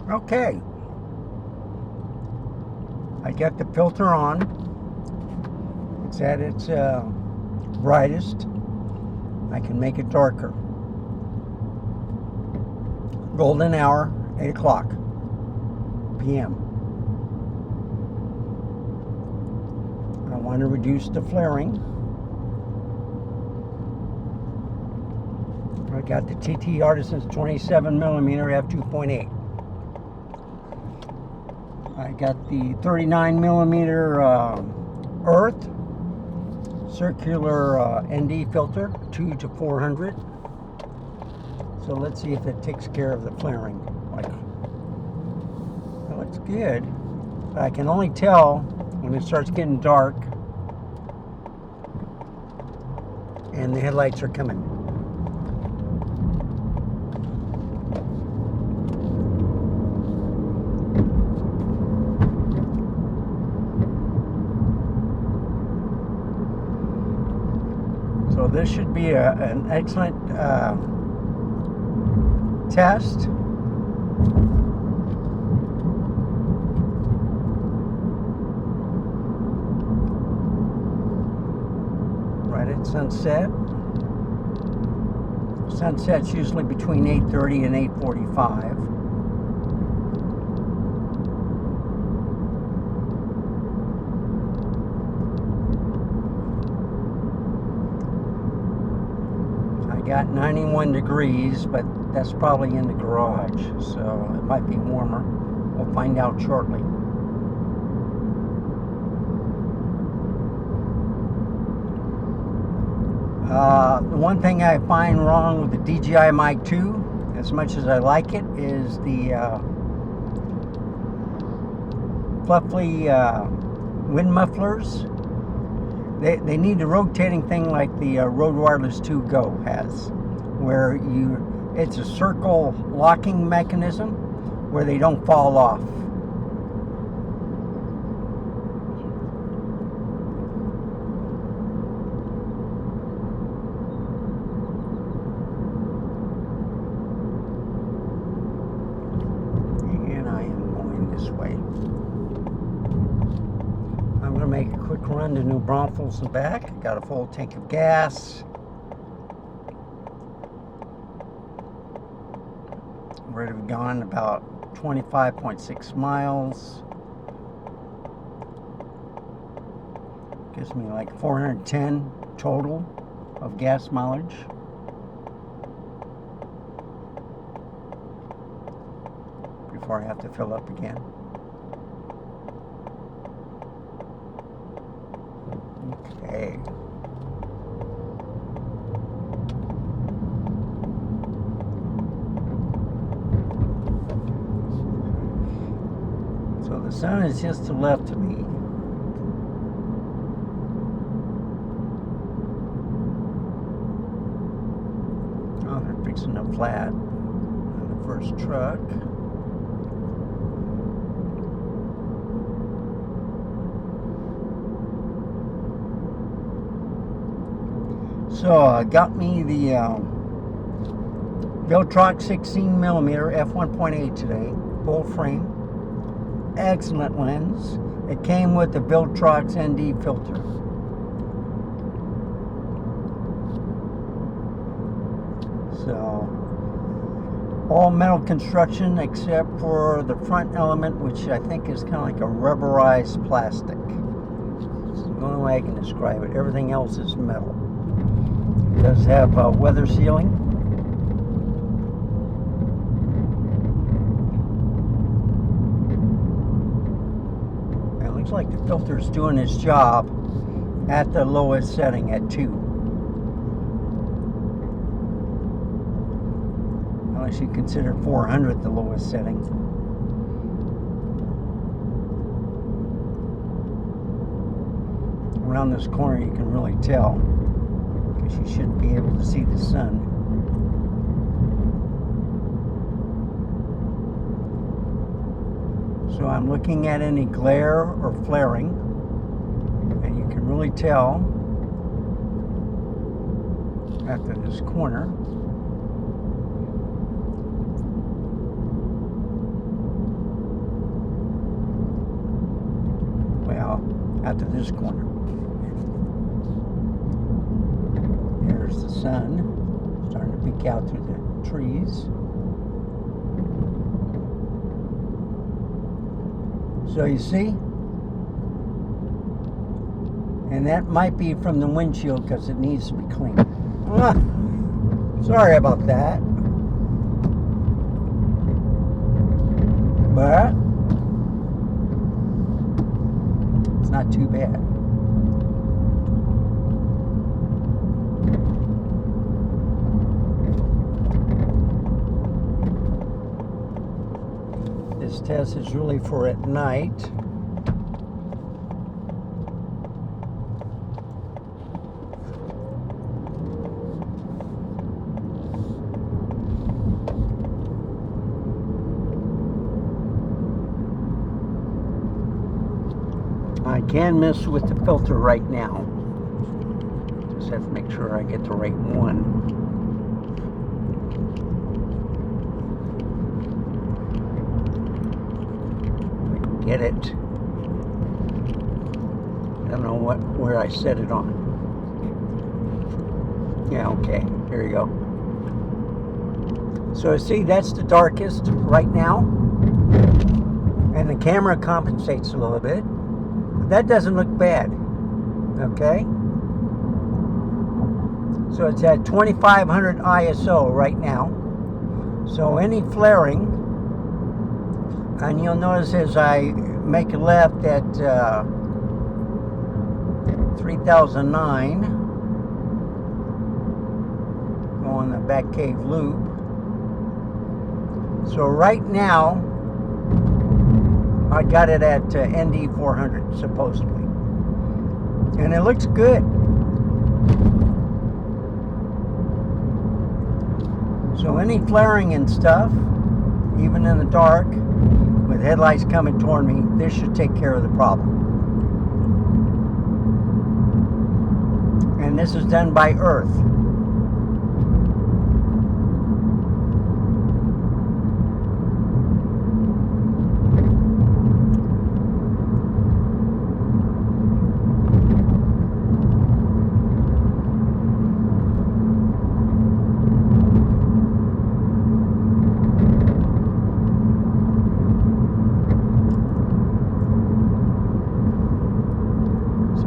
Okay, I got the filter on. It's at its brightest. I can make it darker. Golden hour, 8 o'clock p.m. I want to reduce the flaring. I got the TTArtisans 27mm f2.8. I got the 39mm URTH circular ND filter, 2-400. So let's see if it takes care of the flaring. Like, it looks good, but I can only tell when it starts getting dark and the headlights are coming. So this should be an excellent test. Right at sunset. Sunset's usually between 8:30 and 8:45. Got 91 degrees, but that's probably in the garage, so it might be warmer. We'll find out shortly. The one thing I find wrong with the DJI Mic 2, as much as I like it, is the fluffy wind mufflers. They need a rotating thing like the Rode Wireless 2 Go has, where it's a circle locking mechanism where they don't fall off. And I am going this way. I'm going to make a quick run to New Braunfels and back. Got a full tank of gas. We've gone about 25.6 miles. Gives me like 410 total of gas mileage. Before I have to fill up again. Okay. So the sun is just to the left of me. Oh, they're fixing a flat on the first truck. So I got me the Viltrox 16mm f1.8 today, full frame, excellent lens. It came with the Viltrox ND filter. So all metal construction except for the front element, which I think is kind of like a rubberized plastic. It's the only way I can describe it. Everything else is metal. It does have weather sealing. It looks like the filter's doing its job at the lowest setting at 2. Unless you consider 400 the lowest setting. Around this corner you can really tell, because you should be able to see the sun. So I'm looking at any glare or flaring, and you can really tell after this corner. out to this corner. There's the sun starting to peek out through the trees. So you see, and that might be from the windshield because it needs to be cleaned. Sorry about that, but it's not too bad. This test is really for at night. I can mess with the filter right now. Just have to make sure I get the right one. Get it. I don't know where I set it on. Yeah, okay. Here you go. So see, that's the darkest right now. And the camera compensates a little bit. But that doesn't look bad. Okay? So it's at 2500 ISO right now. So any flaring, and you'll notice as I make a left at 3009, go on the back cave loop. So right now, I got it at ND400 supposedly, and it looks good. So any flaring and stuff, even in the dark, with headlights coming toward me, this should take care of the problem. And this is done by Earth.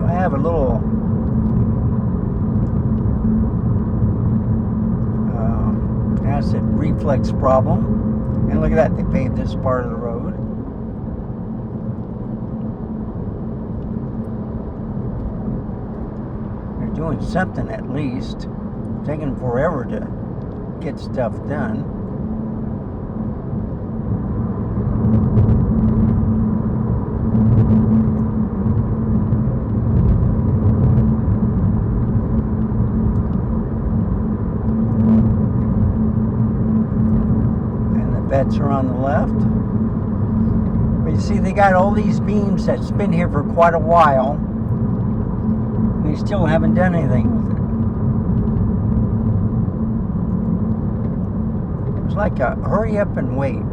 Have a little acid reflex problem, and look at that, they paved this part of the road. They're doing something at least. It's taking forever to get stuff done. Vets are on the left. But you see, they got all these beams that's been here for quite a while, and they still haven't done anything with it. It's like a hurry up and wait.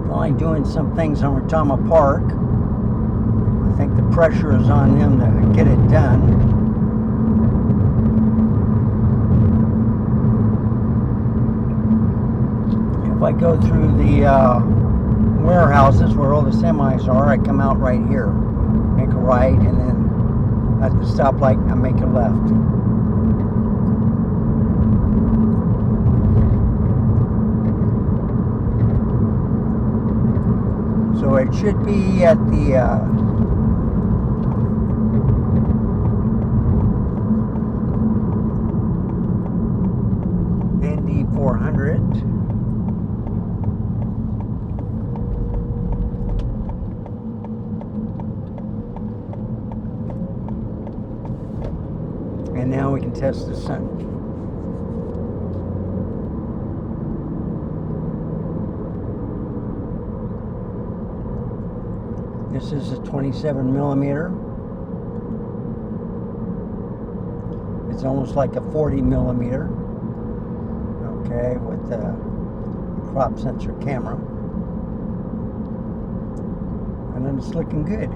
Probably doing some things on Retama Park. I think the pressure is on them to get it done. If I go through the warehouses where all the semis are, I come out right here, make a right, and then at the stoplight I make a left. So it should be at the ND400. And now we can test the sun. This is a 27 millimeter. It's almost like a 40 millimeter. Okay, with the crop sensor camera. And then it's looking good.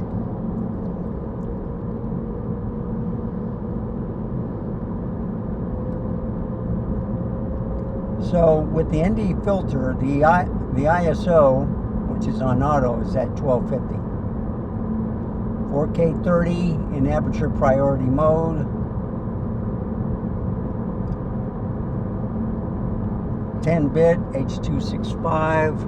So with the ND filter, the ISO, which is on auto, is at 1250. 4K 30 in aperture priority mode. 10-bit H.265.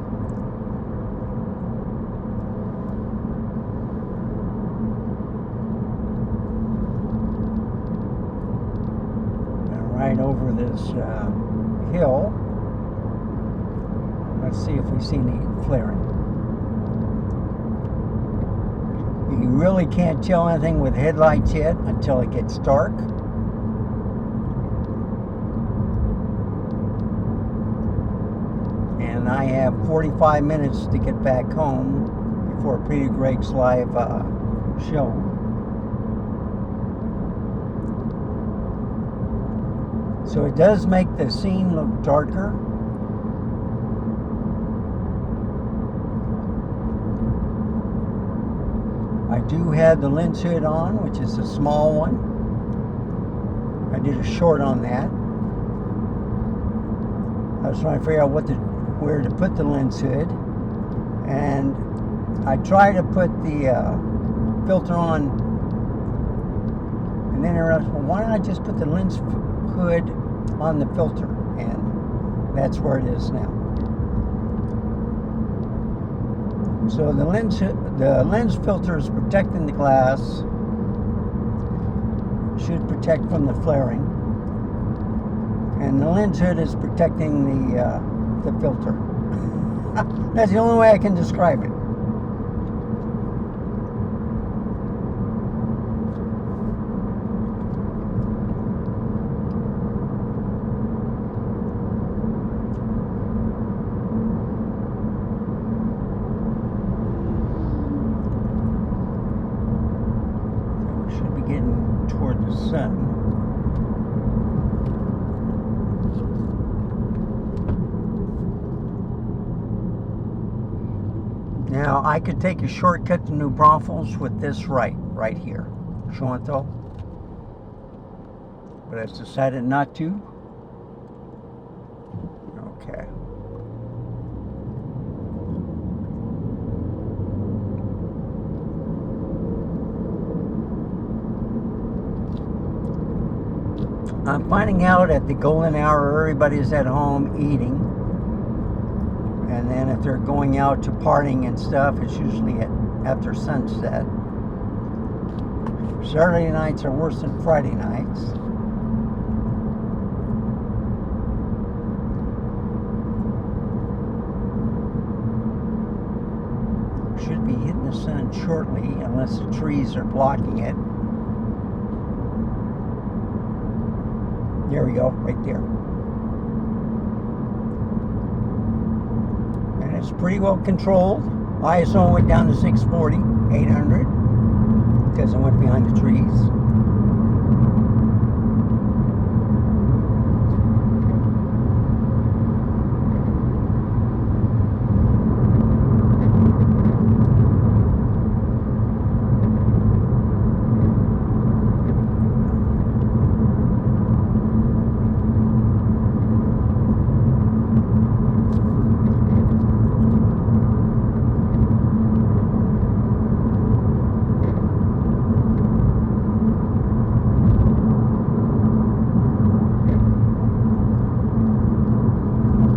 And right over this hill. Let's see if we see any flaring. You really can't tell anything with headlights yet until it gets dark. And I have 45 minutes to get back home before Peter Gregg's live show. So it does make the scene look darker. I do have the lens hood on, which is a small one. I did a short on that. I was trying to figure out where to put the lens hood, and I try to put the filter on, and then I realized, well, why don't I just put the lens hood on the filter? And that's where it is now. So the lens filter is protecting the glass, should protect from the flaring, and the lens hood is protecting the filter. That's the only way I can describe it. Getting toward the sun. Now I could take a shortcut to New Braunfels with this right here. Show it though. But I've decided not to. Okay. I'm finding out at the golden hour everybody's at home eating, and then if they're going out to partying and stuff, it's usually after sunset. Saturday nights are worse than Friday nights. Should be hitting the sun shortly unless the trees are blocking it. There we go, right there. And it's pretty well controlled. ISO went down to 640, 800, because I went behind the trees.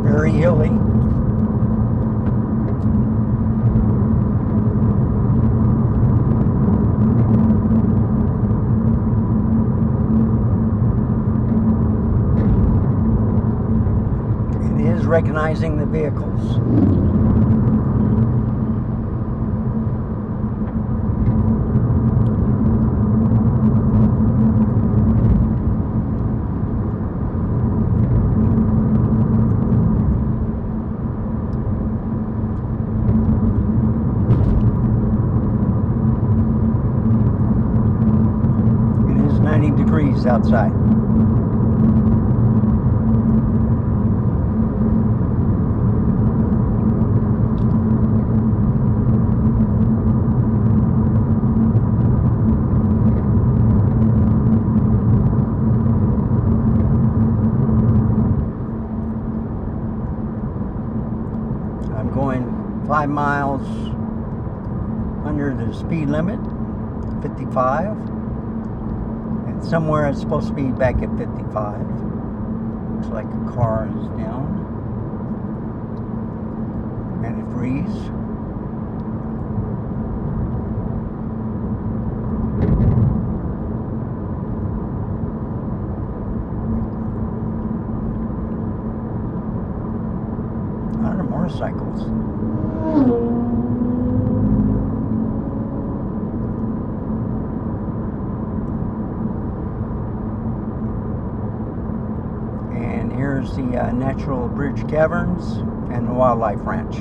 Very hilly. It is recognizing the vehicles. Degrees outside. I'm going 5 miles under the speed limit, 55. And somewhere it's supposed to be back at 55. Looks like a car is down. And it freezes. A lot of motorcycles. And here's the Natural Bridge Caverns and the Wildlife Ranch.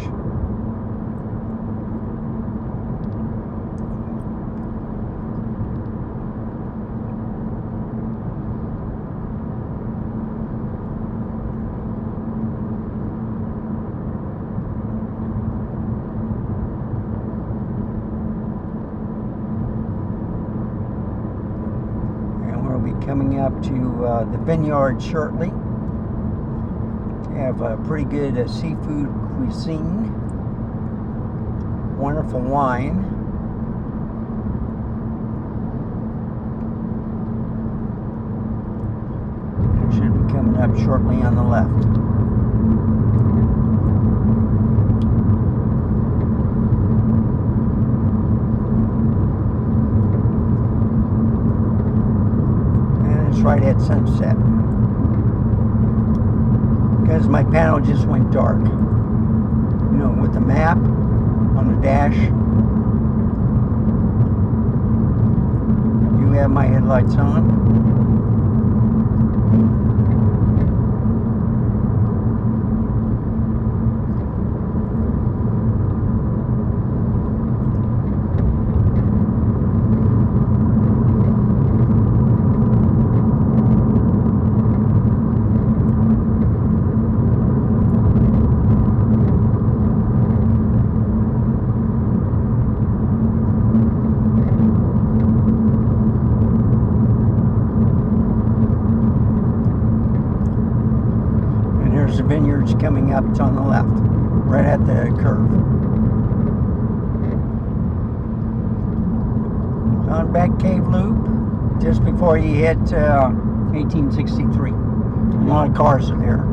Coming up to the vineyard shortly. Have a pretty good seafood cuisine, wonderful wine. It should be coming up shortly on the left. Right at sunset, because my panel just went dark. You know, with the map on the dash, I do have my headlights on. The vineyards coming up, it's on the left, right at the curve. On Back Cave Loop, just before you hit 1863. A lot of cars are there.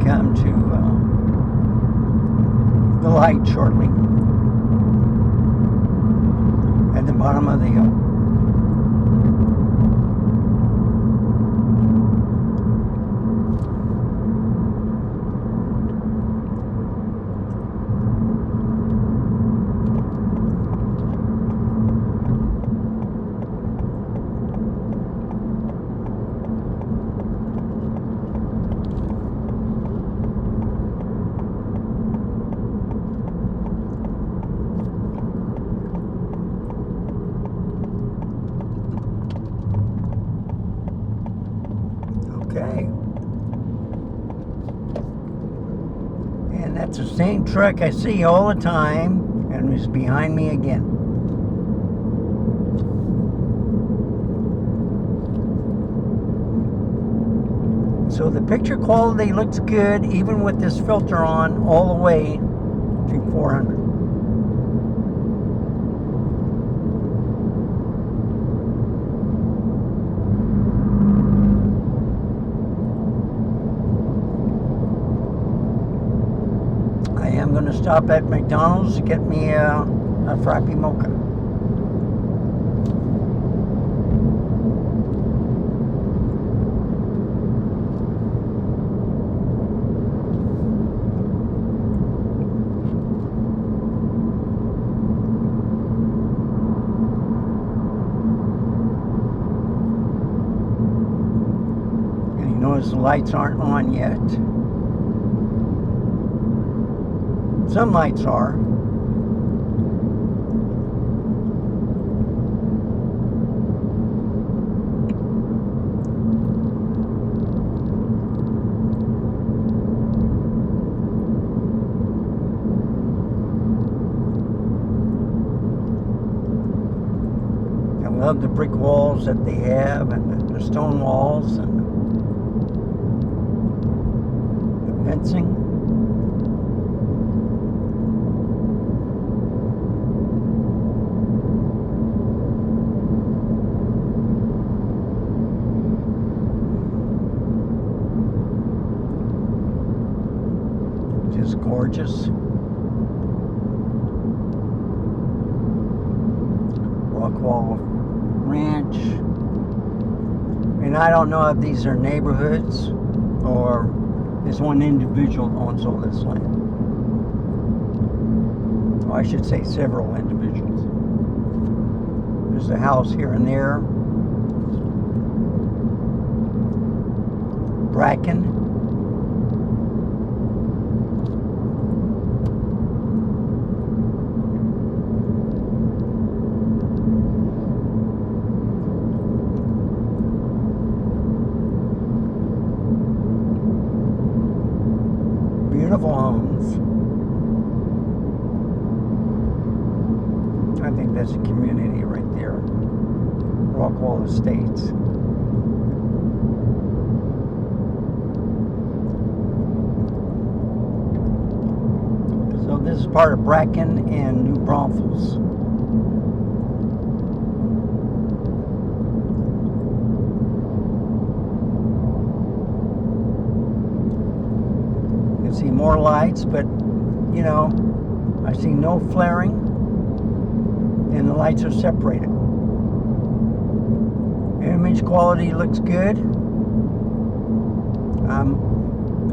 Come to the light shortly at the bottom of the hill. Okay. And that's the same truck I see all the time, and it's behind me again. So the picture quality looks good, even with this filter on, all the way to 400. I'm going to stop at McDonald's to get me a Frappy Mocha. And you notice the lights aren't on yet. Some lights are. I love the brick walls that they have, and the stone walls, and the fencing. Just gorgeous. Rockwall Ranch. And I don't know if these are neighborhoods or this one individual owns all this land. Or I should say several individuals. There's a house here and there. Bracken. Beautiful homes. I think that's a community right there. Rockwall Estates. So this is part of Bracken and New Braunfels. See more lights, but you know, I see no flaring, and the lights are separated. Image quality looks good.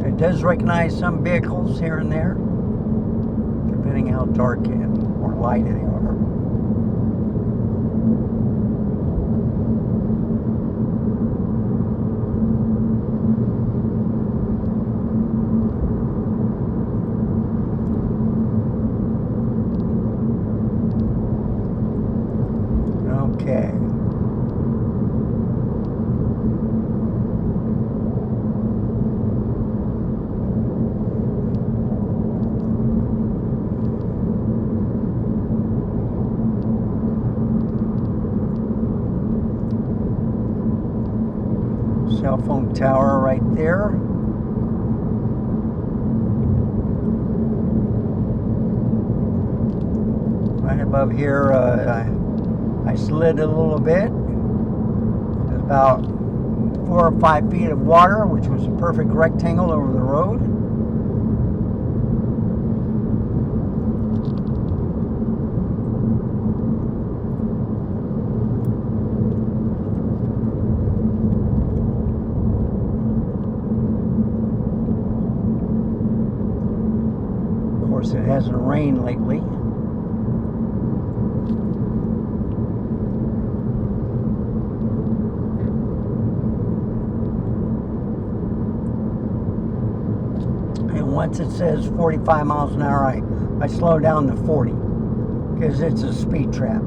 It does recognize some vehicles here and there, depending how dark and or light they are. Okay. Cell phone tower right there. Right above here, I slid a little bit. There's about 4 or 5 feet of water, which was a perfect rectangle over the road. Of course, it hasn't rained lately. Once it says 45 miles an hour, I slow down to 40 because it's a speed trap.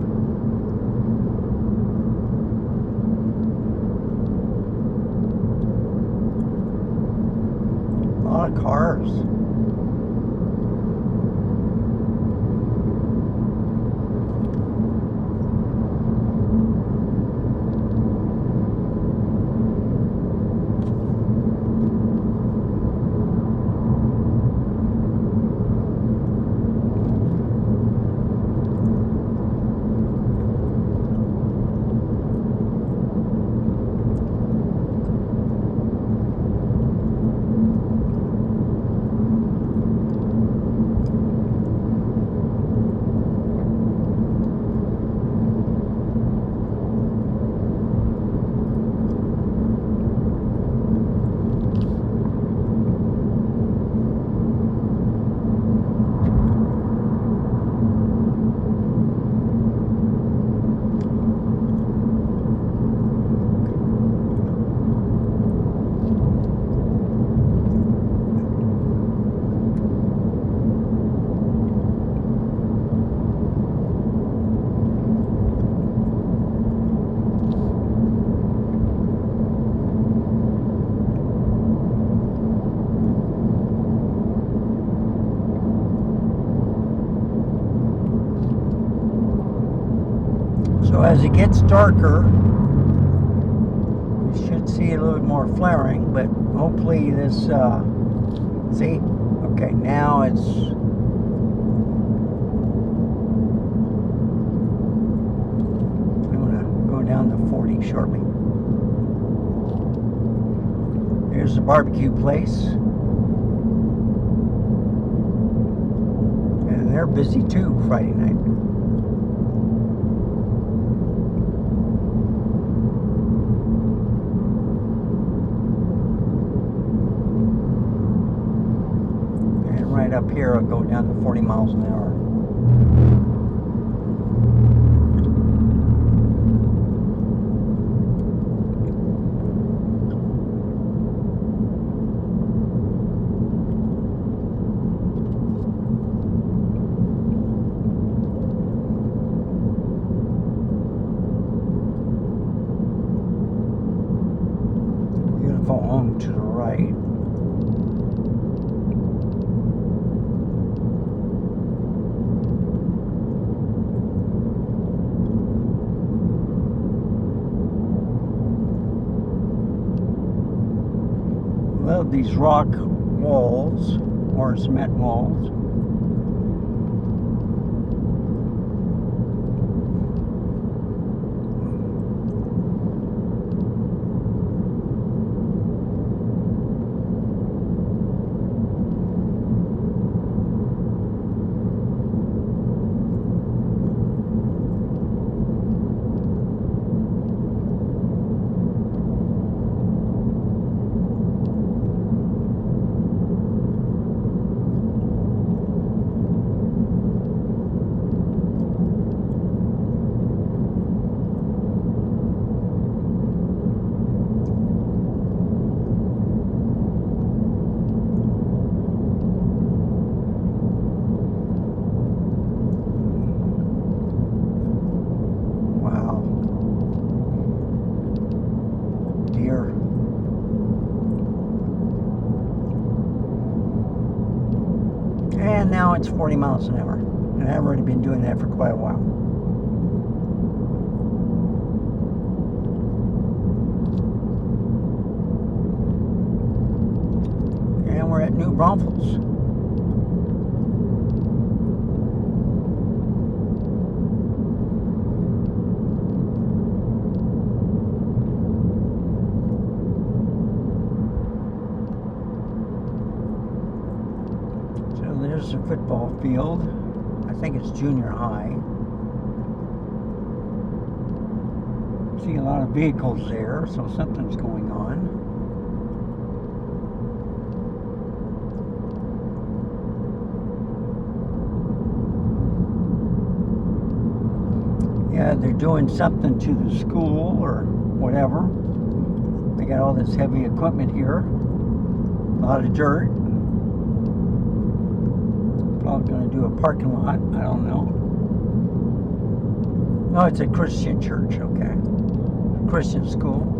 A lot of cars. as it gets darker, you should see a little bit more flaring, but hopefully this, see? Okay, now it's, I'm gonna go down to 40 shortly. Here's the barbecue place. And they're busy too Friday night. And right up here I'll go down to 40 miles an hour. Home to the right. Love these rock walls or cement walls. And now it's 40 miles an hour. And I've already been doing that for quite a while. And we're at New Braunfels. There's a football field. I think it's junior high. See a lot of vehicles there, so something's going on. Yeah, they're doing something to the school or whatever. They got all this heavy equipment here. A lot of dirt. Probably going to do a parking lot. I don't know. Oh, it's a Christian church. Okay, a Christian school.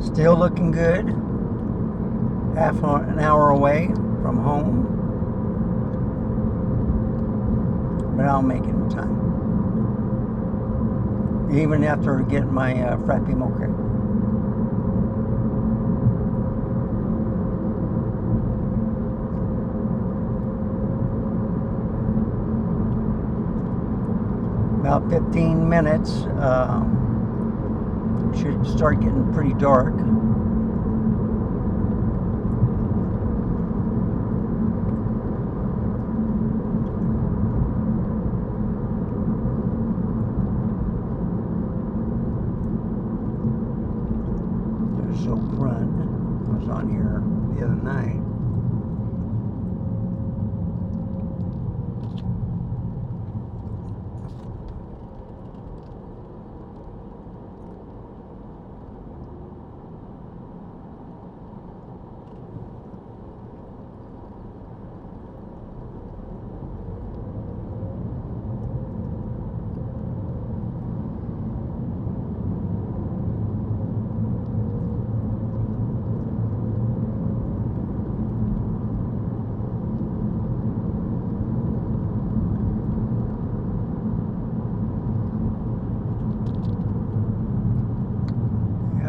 Still looking good. Half an hour away from home. But I'll make it in time. Even after getting my frappy mocha. About 15 minutes. Should start getting pretty dark. There's Oak Run. I was on here the other night.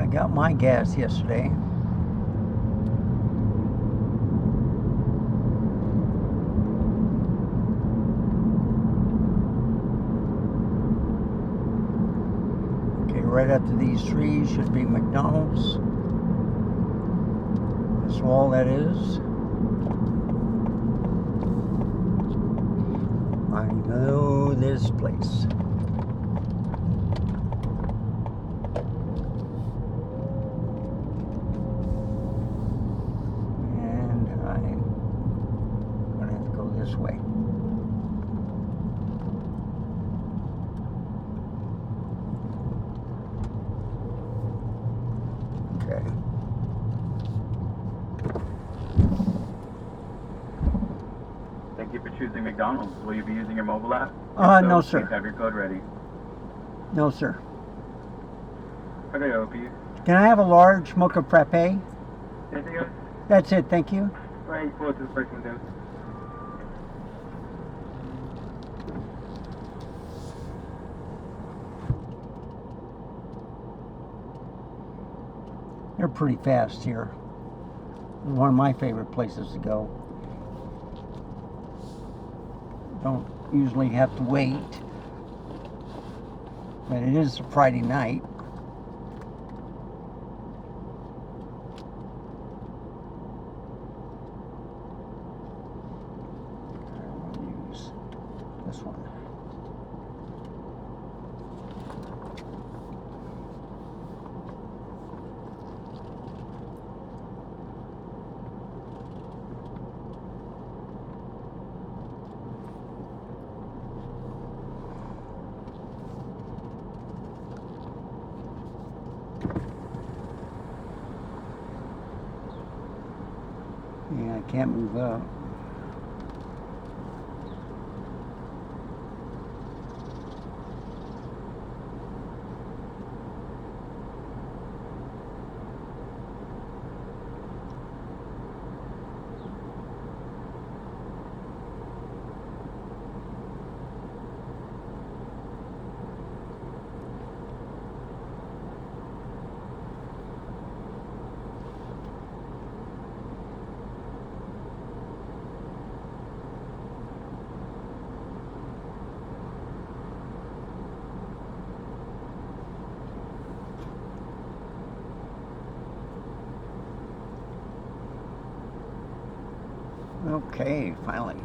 I got my gas yesterday. Okay, right after these trees should be McDonald's. That's all that is. I know this place. And I'm going to have to go this way. Okay. Thank you for choosing McDonald's. Will you be using your mobile app? No, sir. Please have your code ready. No, sir. How can I help you? Can I have a large mocha frappe? Anything else? That's it, thank you. Right, pull it to the first window. They're pretty fast here. One of my favorite places to go. Don't usually have to wait, but it is a Friday night. I'll use this one. Yeah, I can't move up. Okay, finally.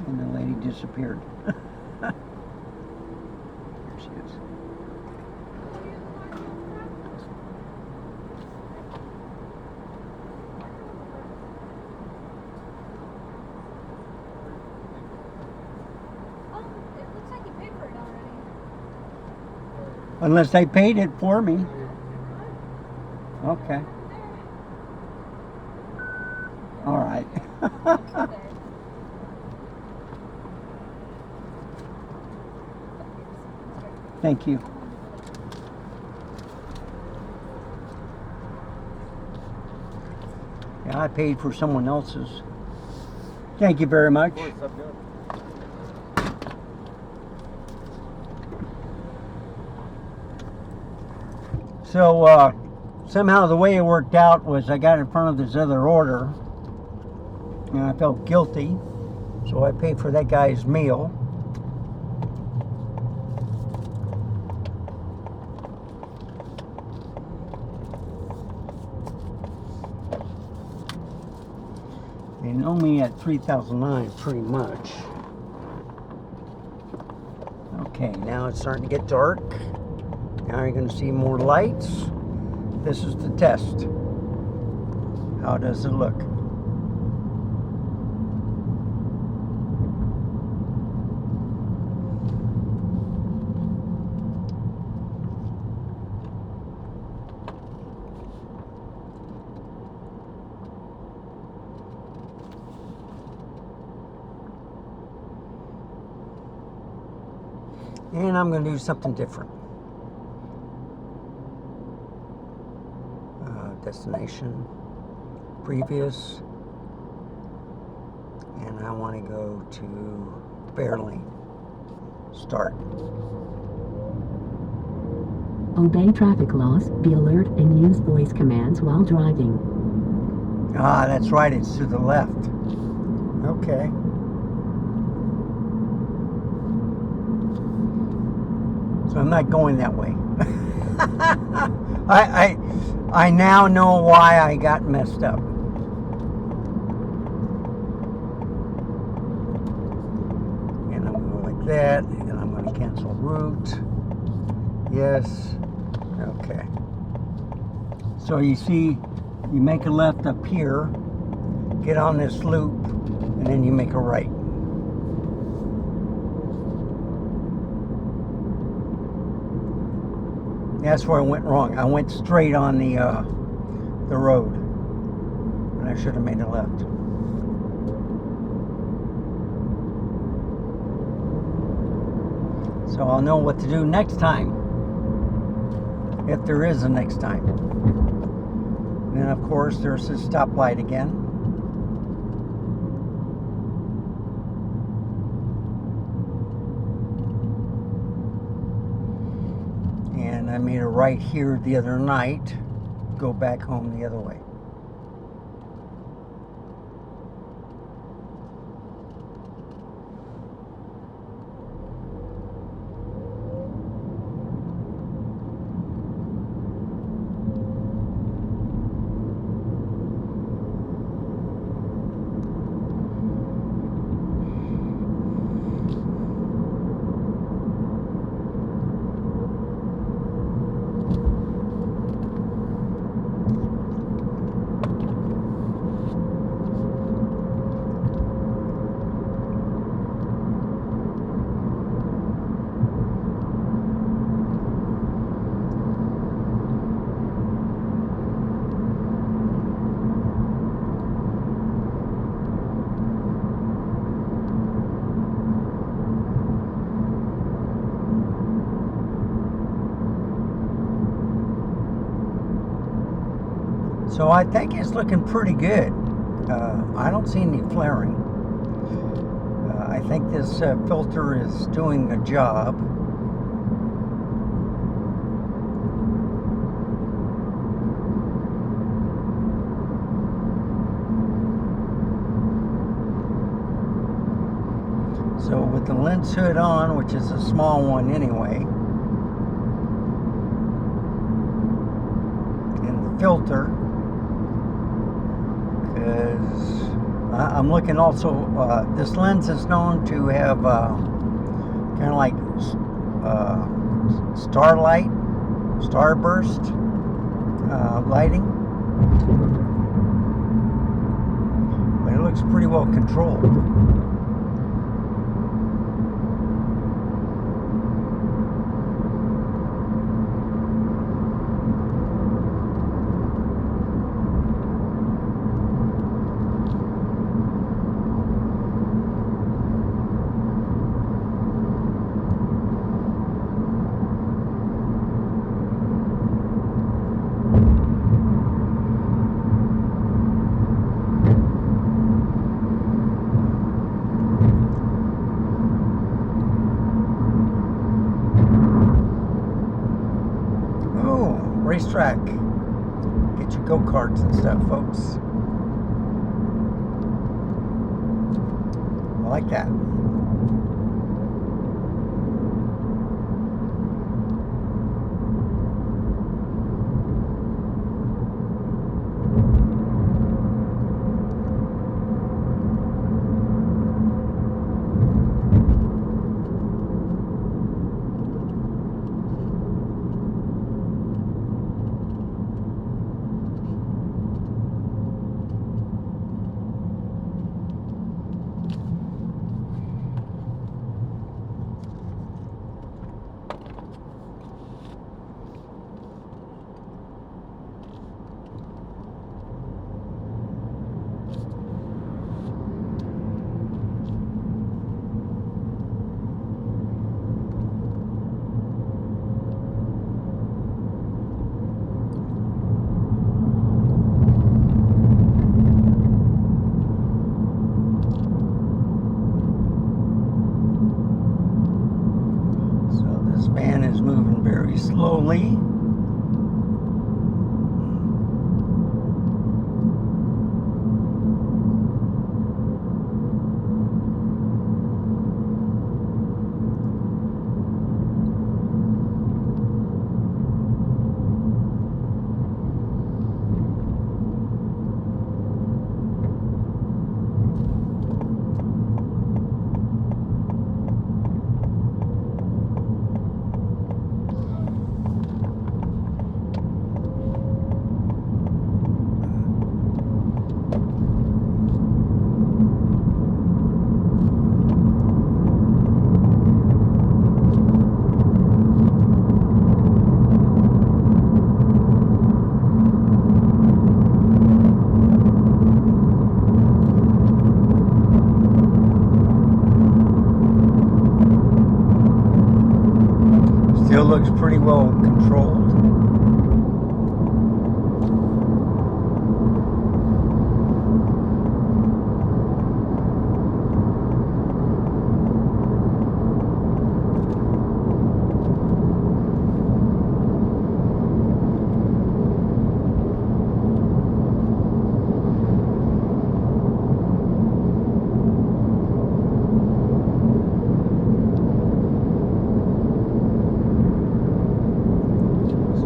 And the lady disappeared. Here she is. It looks like you paid for it already. Unless they paid it for me. Okay. All right. Thank you. Yeah, I paid for someone else's. Thank you very much. So somehow the way it worked out was I got in front of this other order and I felt guilty, so I paid for that guy's meal. They know me at 3009 pretty much. Okay, now it's starting to get dark. Now you're going to see more lights. This is the test. How does it look? And I'm going to do something different. Destination, previous, and I want to go to Fairlane. Start. Obey traffic laws, be alert, and use voice commands while driving. Ah, that's right, it's to the left. Okay. So I'm not going that way. I now know why I got messed up. And I'm going to go like that, and I'm going to cancel route. Yes. Okay. So you see, you make a left up here, get on this loop, and then you make a right. That's where I went wrong. I went straight on the road, and I should have made a left. So I'll know what to do next time, if there is a next time. And then of course there's this stoplight again. And I made a right here the other night, go back home the other way. So I think it's looking pretty good. I don't see any flaring. I think this filter is doing the job. So with the lens hood on, which is a small one anyway, and the filter, because I'm looking also, this lens is known to have kind of like starlight, starburst lighting, but it looks pretty well controlled. Racetrack. Get your go-karts and stuff, folks. I like that. very slowly. Still looks pretty well controlled.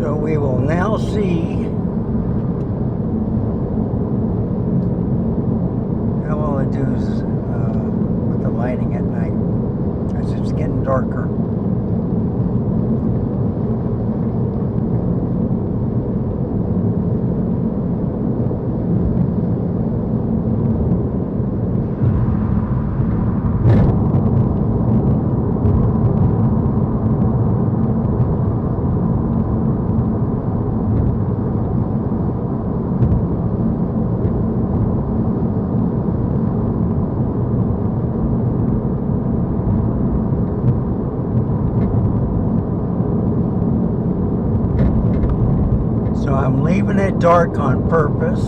So we will now see how well it does with the lighting at night as it's getting darker. So I'm leaving it dark on purpose,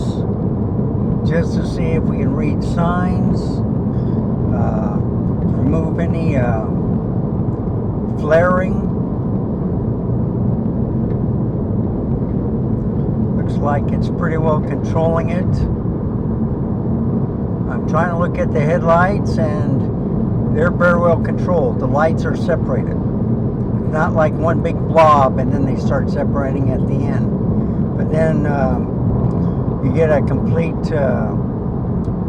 just to see if we can read signs, remove any flaring. Looks like it's pretty well controlling it. I'm trying to look at the headlights and they're very well controlled. The lights are separated. It's not like one big blob and then they start separating at the end. But then you get a complete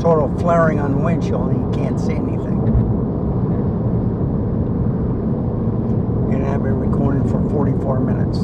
total flaring on the windshield and you can't see anything. And I've been recording for 44 minutes.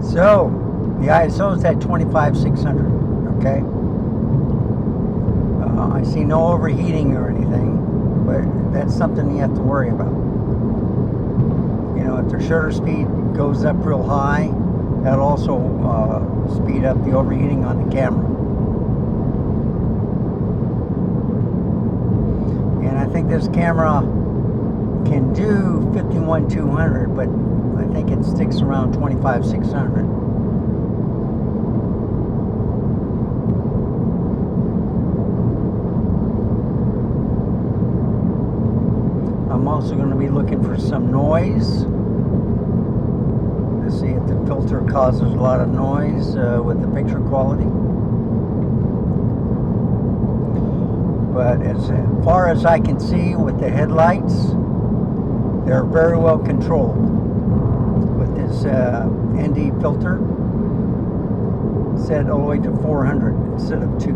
So, the ISO is at 25,600, okay? I see no overheating or anything, but that's something you have to worry about. You know, if the shutter speed goes up real high, that'll also speed up the overheating on the camera. And I think this camera can do 51-200, but I think it sticks around 25-600. I'm also going to be looking for some noise to see if the filter causes a lot of noise with the picture quality. But as far as I can see with the headlights, they're very well controlled. This ND filter set all the way to 400 instead of 2.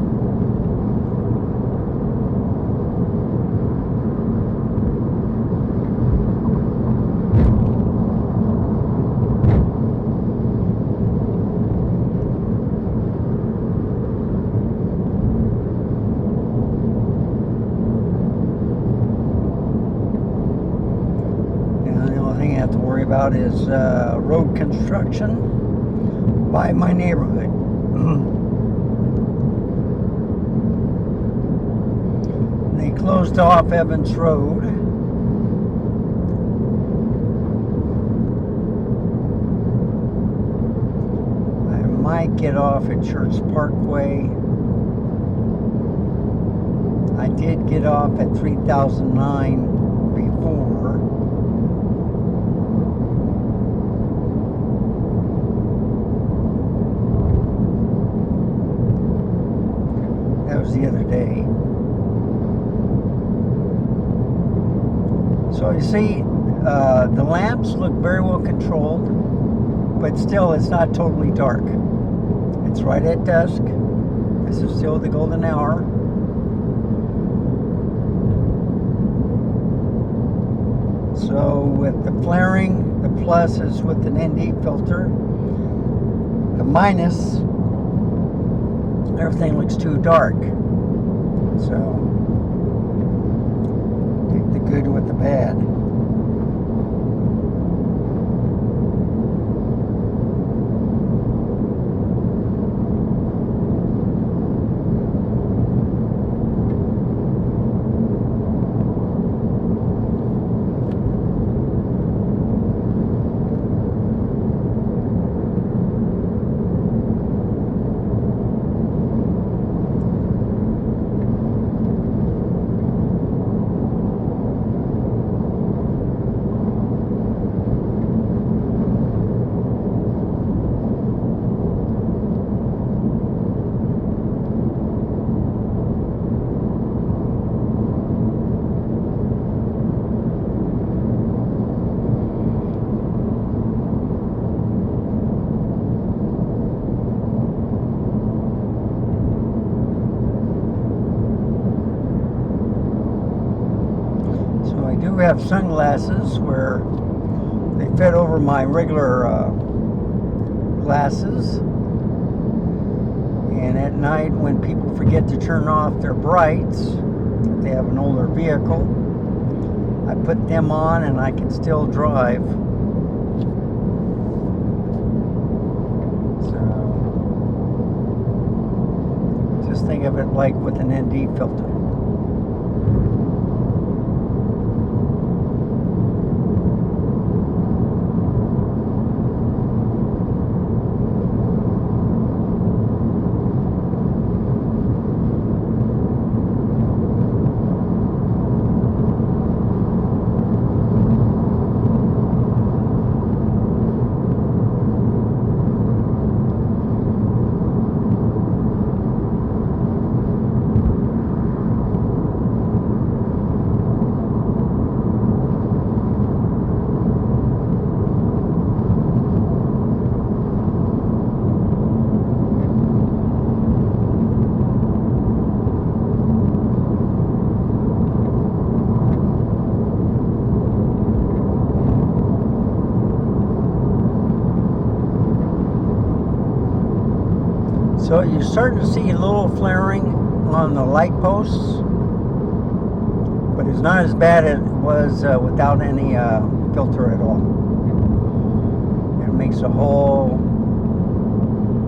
And the only thing I have to worry about is road construction by my neighborhood. They closed off Evans Road. I might get off at Church Parkway. I did get off at 3009 before. That was the other day. So you see, the lamps look very well controlled, but still it's not totally dark. It's right at dusk. This is still the golden hour. So with the flaring, the plus is with an ND filter. The minus, everything looks too dark. So take the good with the bad. I do have sunglasses where they fit over my regular glasses, and at night when people forget to turn off their brights, if they have an older vehicle, I put them on and I can still drive. So just think of it like with an ND filter. So you're starting to see a little flaring on the light posts, but it's not as bad as it was without any filter at all. It makes a whole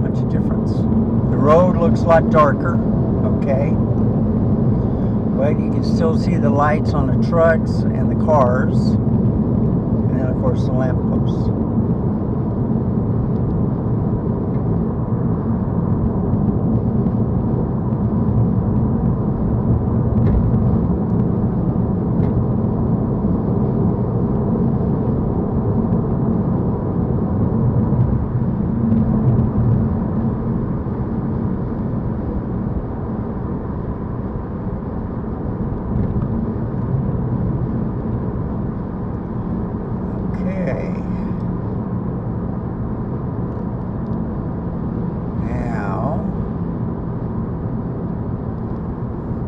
bunch of difference. The road looks a lot darker, okay, but you can still see the lights on the trucks and the cars, and then of course the lamp posts.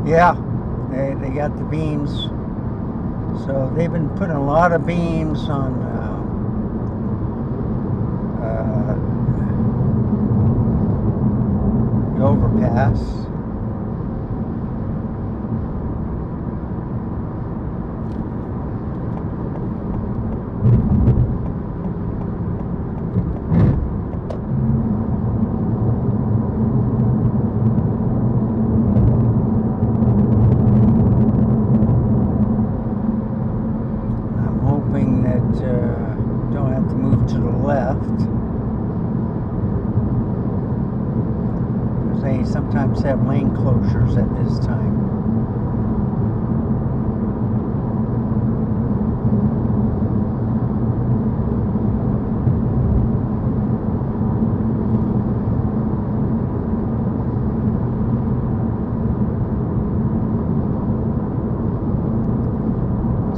Yeah, they got the beams. So they've been putting a lot of beams on the overpass. the left. Because they sometimes have lane closures at this time.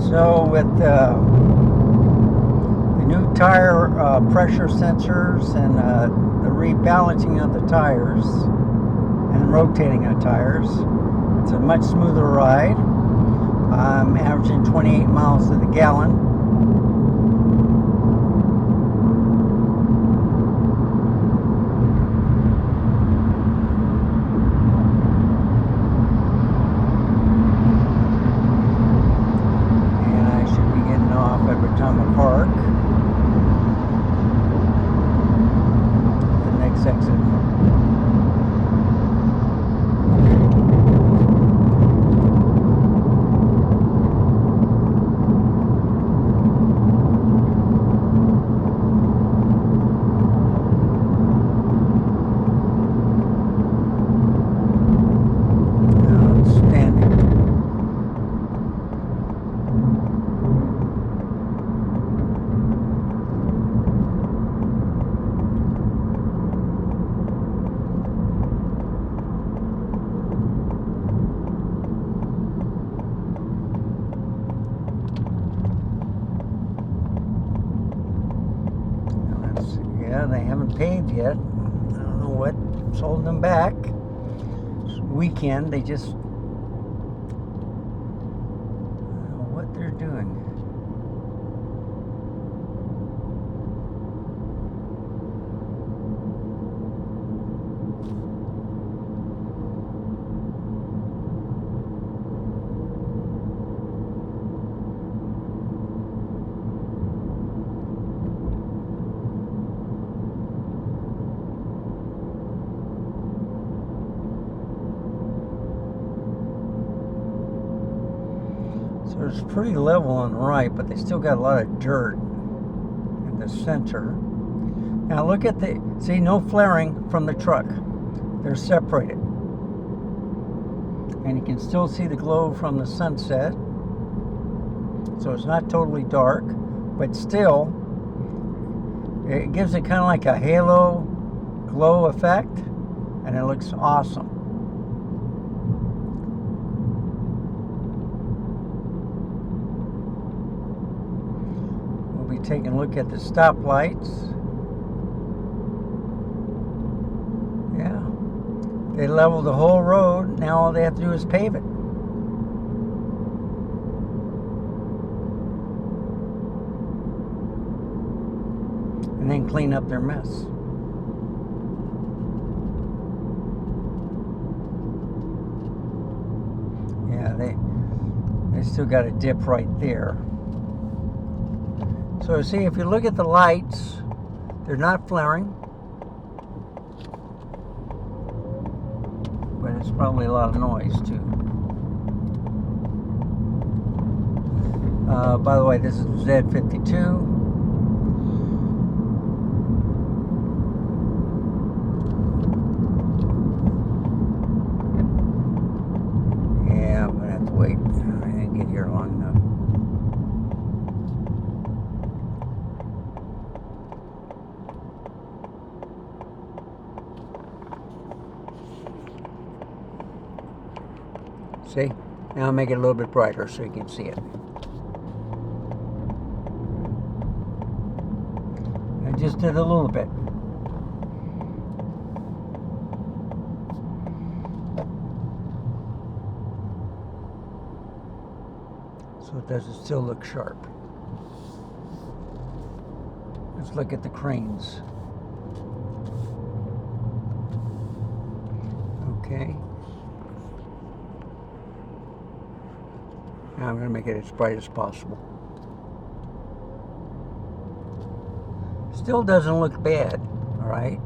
So with the new tire pressure sensors and the rebalancing of the tires and rotating of tires, it's a much smoother ride. I'm averaging 28 miles to the gallon. Every time I park. The next exit. Yeah, they haven't paved yet. I don't know what's holding them back. It's weekend, they just... I don't know what they're doing. So it's pretty level on the right, but they still got a lot of dirt in the center. Now look at the, see, no flaring from the truck. They're separated. And you can still see the glow from the sunset. So it's not totally dark, but still, it gives it kind of like a halo glow effect, and it looks awesome. Taking a look at the stoplights. Yeah, they leveled the whole road. Now all they have to do is pave it. And then clean up their mess. Yeah, they still got a dip right there. So see, if you look at the lights, they're not flaring, but it's probably a lot of noise too. By the way, this is Z50II. Yeah, I'm gonna have to wait. I didn't get here long enough. See? Now I'll make it a little bit brighter so you can see it. I just did a little bit. So does it still look sharp? Let's look at the cranes. Okay. Now I'm going to make it as bright as possible. Still doesn't look bad, all right?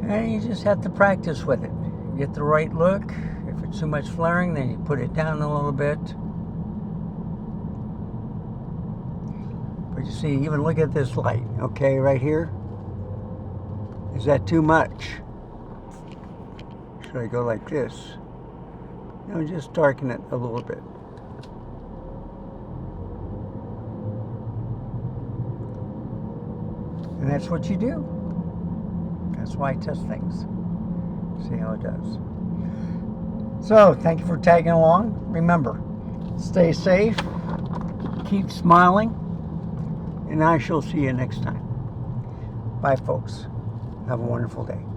And you just have to practice with it. Get the right look. If it's too much flaring, then you put it down a little bit. But you see, even look at this light, okay, right here. Is that too much? Should I go like this? No, just darken it a little bit. And that's what you do. That's why I test things. See how it does. So, thank you for tagging along. Remember, stay safe, keep smiling, and I shall see you next time. Bye, folks. Have a wonderful day.